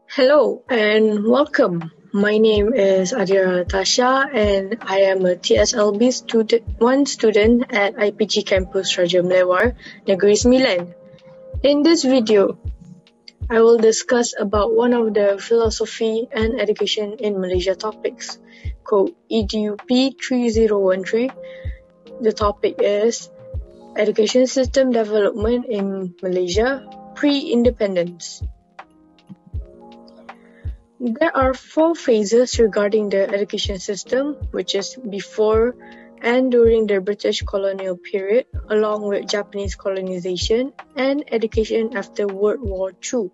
Hello and welcome. My name is ADIRA NATASHA and I am a TSLB student at IPGK campus Raja MELEWAR, Negeri Sembilan. In this video, I will discuss about one of the philosophy and education in Malaysia topics called Edup 3013. The topic is Education System Development in Malaysia Pre-Independence. There are 4 phases regarding the education system, which is before and during the British colonial period, along with Japanese colonization and education after World War II.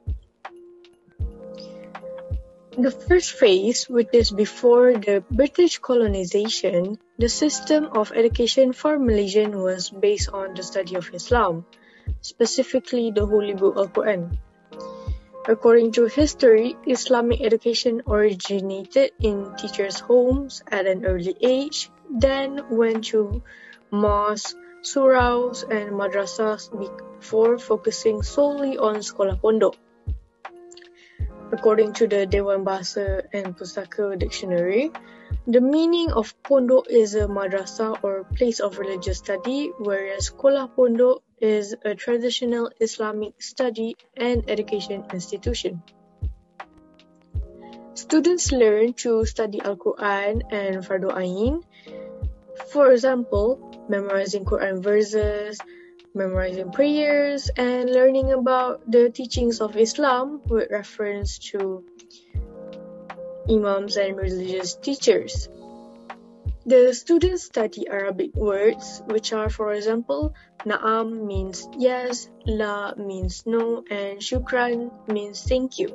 The first phase, which is before the British colonization, the system of education for Malaysians was based on the study of Islam, specifically the Holy Book Al-Quran. According to history, Islamic education originated in teachers' homes at an early age, then went to mosques, suraus, and madrasahs before focusing solely on sekolah pondok. According to the Dewan Bahasa and Pustaka Dictionary, the meaning of pondok is a madrasah or place of religious study, whereas sekolah pondok is a traditional Islamic study and education institution. Students learn to study Al-Quran and Fardu Ain. For example, memorizing Quran verses, memorizing prayers, and learning about the teachings of Islam with reference to imams and religious teachers. The students study Arabic words, which are, for example, Na'am means yes, La means no, and Shukran means thank you.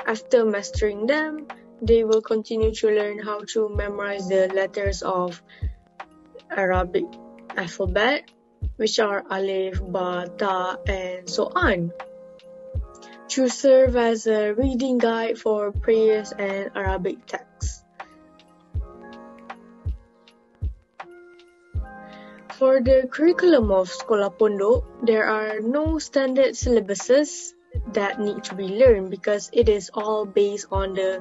After mastering them, they will continue to learn how to memorize the letters of Arabic alphabet, which are Alif, Ba, Ta, and so on, to serve as a reading guide for prayers and Arabic texts. For the curriculum of Sekolah Pondok, there are no standard syllabuses that need to be learned because it is all based on the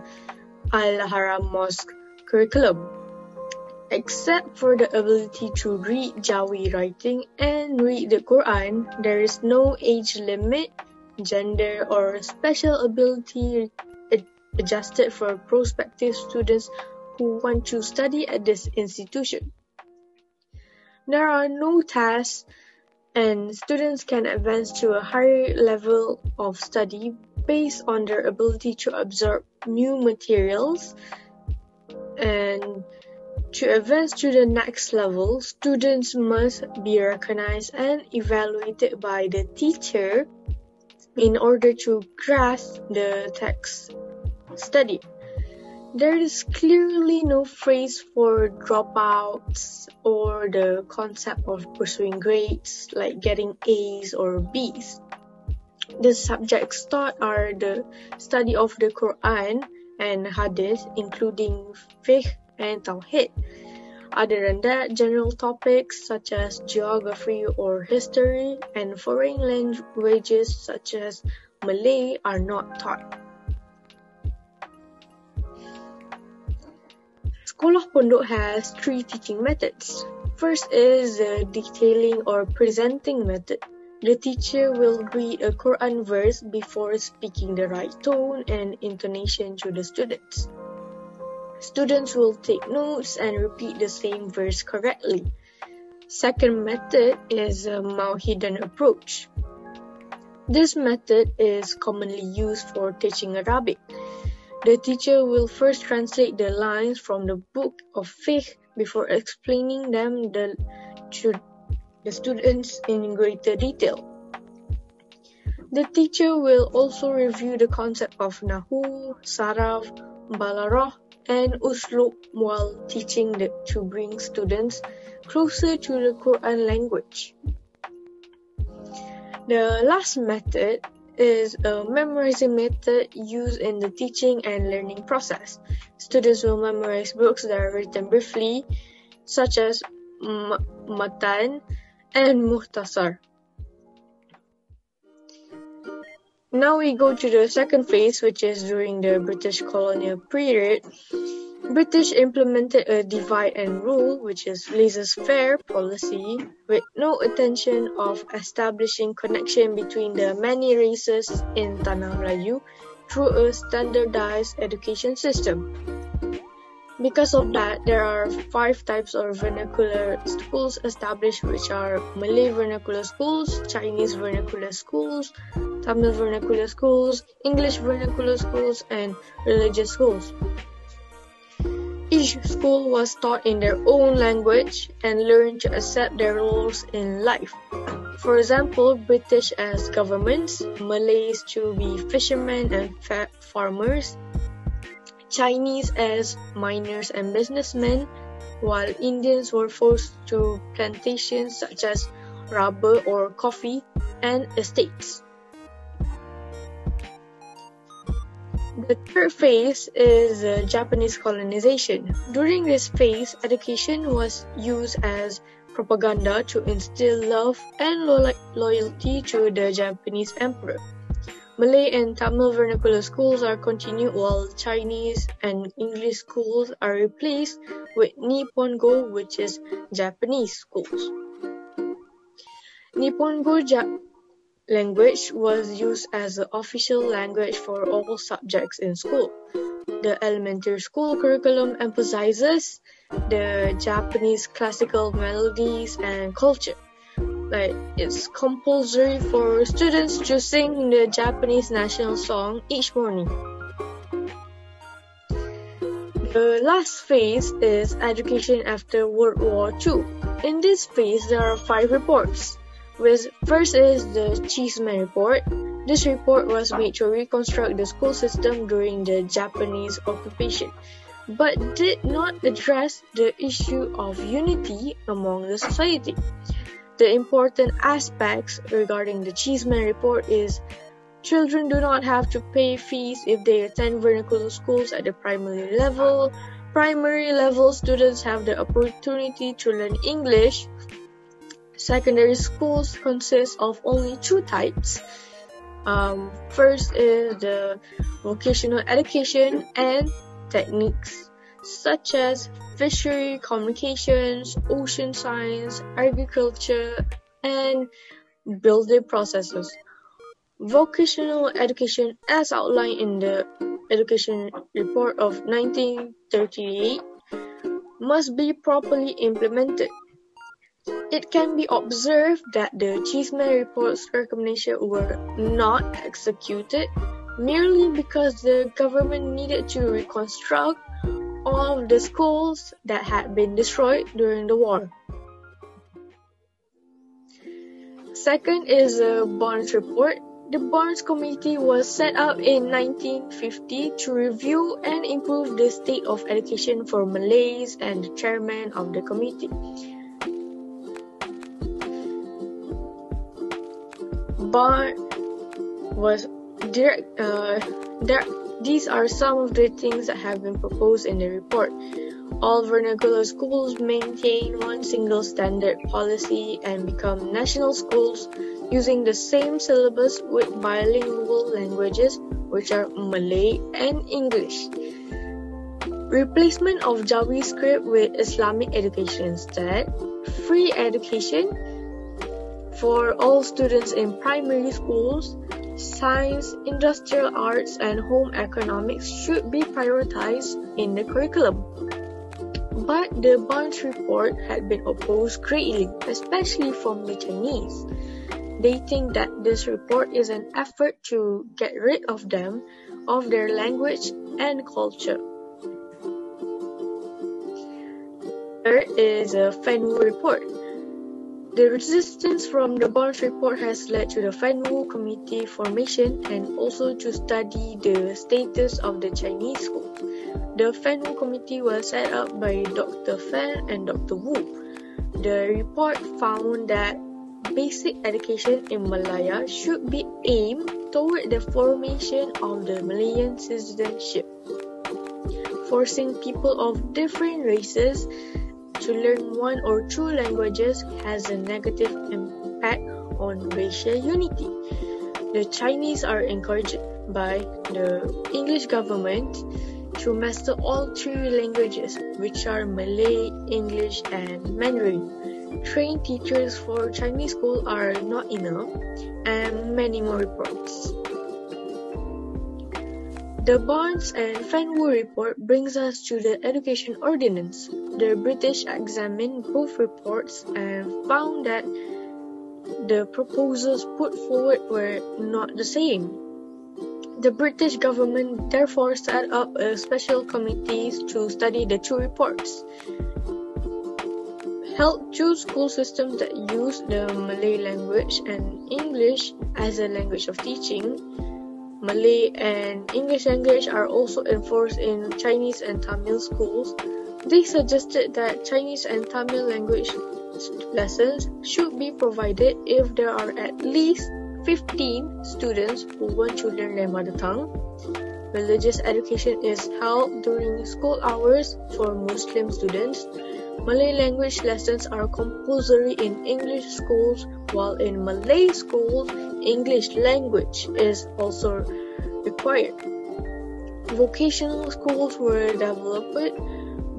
Al-Haram Mosque curriculum. Except for the ability to read Jawi writing and read the Quran, there is no age limit, gender, or special ability adjusted for prospective students who want to study at this institution. There are no tests, and students can advance to a higher level of study based on their ability to absorb new materials. And to advance to the next level, students must be recognized and evaluated by the teacher in order to grasp the text study. There is clearly no phrase for dropouts or the concept of pursuing grades like getting A's or B's. The subjects taught are the study of the Quran and Hadith, including fiqh and tawhid. Other than that, general topics such as geography or history and foreign languages such as Malay are not taught. Sekolah Pondok has 3 teaching methods. First is the detailing or presenting method. The teacher will read a Quran verse before speaking the right tone and intonation to the students. Students will take notes and repeat the same verse correctly. Second method is a Mauhidan approach. This method is commonly used for teaching Arabic. The teacher will first translate the lines from the book of fiqh before explaining them to the students in greater detail. The teacher will also review the concept of Nahu, Saraf, Balarah, and Uslub while teaching to bring students closer to the Quran language. The last method is a memorizing method used in the teaching and learning process. Students will memorize books that are written briefly, such as Matan and Muhtasar. Now we go to the second phase, which is during the British Colonial Period. British implemented a divide and rule, which is laissez-faire policy, with no intention of establishing connection between the many races in Tanah Melayu through a standardized education system. Because of that, there are 5 types of vernacular schools established, which are Malay vernacular schools, Chinese vernacular schools, Tamil vernacular schools, English vernacular schools, and religious schools. Each school was taught in their own language and learned to accept their roles in life. For example, British as governments, Malays to be fishermen and farmers, Chinese as miners and businessmen, while Indians were forced to plantations such as rubber or coffee and estates. The third phase is Japanese colonization. During this phase, education was used as propaganda to instill love and loyalty to the Japanese emperor. Malay and Tamil vernacular schools are continued, while Chinese and English schools are replaced with Nihongo, which is Japanese schools. Nihongo language was used as the official language for all subjects in school. The elementary school curriculum emphasizes the Japanese classical melodies and culture. It's compulsory for students to sing the Japanese national song each morning. The last phase is education after World War II. In this phase, there are 5 reports. First is the PISMP report. This report was made to reconstruct the school system during the Japanese occupation, but did not address the issue of unity among the society. The important aspects regarding the PISMP report is children do not have to pay fees if they attend vernacular schools at the primary level. Primary level students have the opportunity to learn English. Secondary schools consist of only 2 types. First is the vocational education and techniques such as fishery, communications, ocean science, agriculture, and building processes. Vocational education, as outlined in the Education Report of 1938, must be properly implemented. It can be observed that the PISMP report's recommendations were not executed merely because the government needed to reconstruct all of the schools that had been destroyed during the war. Second is the Barnes Report. The Barnes Committee was set up in 1950 to review and improve the state of education for Malays, and the chairman of the committee These are some of the things that have been proposed in the report. All vernacular schools maintain one single standard policy and become national schools using the same syllabus with bilingual languages, which are Malay and English. Replacement of Jawi script with Islamic education instead. Free education for all students in primary schools. Science, industrial arts, and home economics should be prioritized in the curriculum. But the Barnes report had been opposed greatly, especially from the Chinese. They think that this report is an effort to get rid of them, of their language and culture. Third is a FENWU report. The resistance from the Barnes report has led to the FENWU committee formation and also to study the status of the Chinese schools. The FENWU committee was set up by Dr. Fan and Dr. Wu. The report found that basic education in Malaya should be aimed toward the formation of the Malayan citizenship. Forcing people of different races to learn 1 or 2 languages has a negative impact on racial unity. the Chinese are encouraged by the English government to master all three languages, which are Malay, English, and Mandarin. Trained teachers for Chinese school are not enough, and many more reports. The Barnes and Fenwu report brings us to the Education Ordinance. The British examined both reports and found that the proposals put forward were not the same. The British government therefore set up a special committee to study the two reports, held two school systems that use the Malay language and English as a language of teaching. Malay and English language are also enforced in Chinese and Tamil schools. They suggested that Chinese and Tamil language lessons should be provided if there are at least 15 students who want to learn their mother tongue. Religious education is held during school hours for Muslim students. Malay language lessons are compulsory in English schools, while in Malay schools, English language is also required. Vocational schools were developed,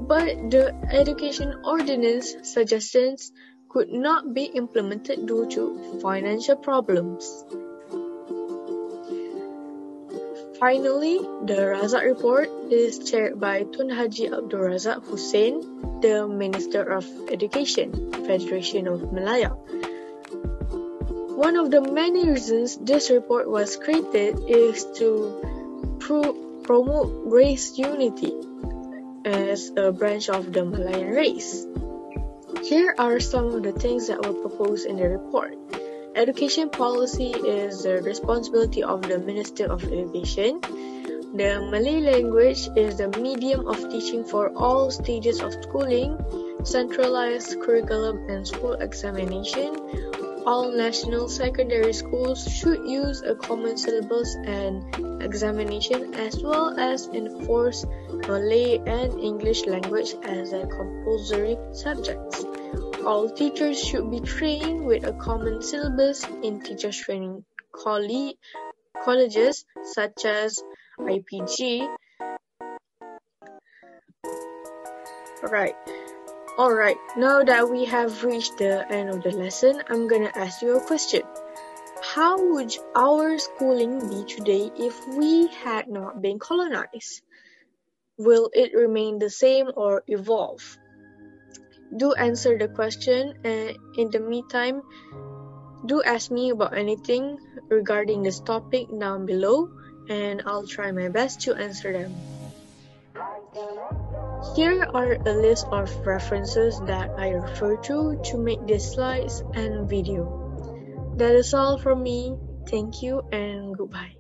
but the Education Ordinance suggestions could not be implemented due to financial problems. Finally, the Razzak Report is chaired by Tun Haji Abdul Razzak Hussein, the Minister of Education, Federation of Malaya. One of the many reasons this report was created is to promote race unity as a branch of the Malayan race. Here are some of the things that were proposed in the report. Education policy is the responsibility of the Minister of Education. The Malay language is the medium of teaching for all stages of schooling, centralized curriculum and school examination. All national secondary schools should use a common syllabus and examination, as well as enforce Malay and English language as a compulsory subjects. All teachers should be trained with a common syllabus in teachers training colleges such as IPG. Alright, now that we have reached the end of the lesson, I'm gonna ask you a question. How would our schooling be today if we had not been colonized? Will it remain the same or evolve? Do answer the question, and in the meantime, do ask me about anything regarding this topic down below, and I'll try my best to answer them. Here are a list of references that I refer to make these slides and video. That is all from me. Thank you and goodbye.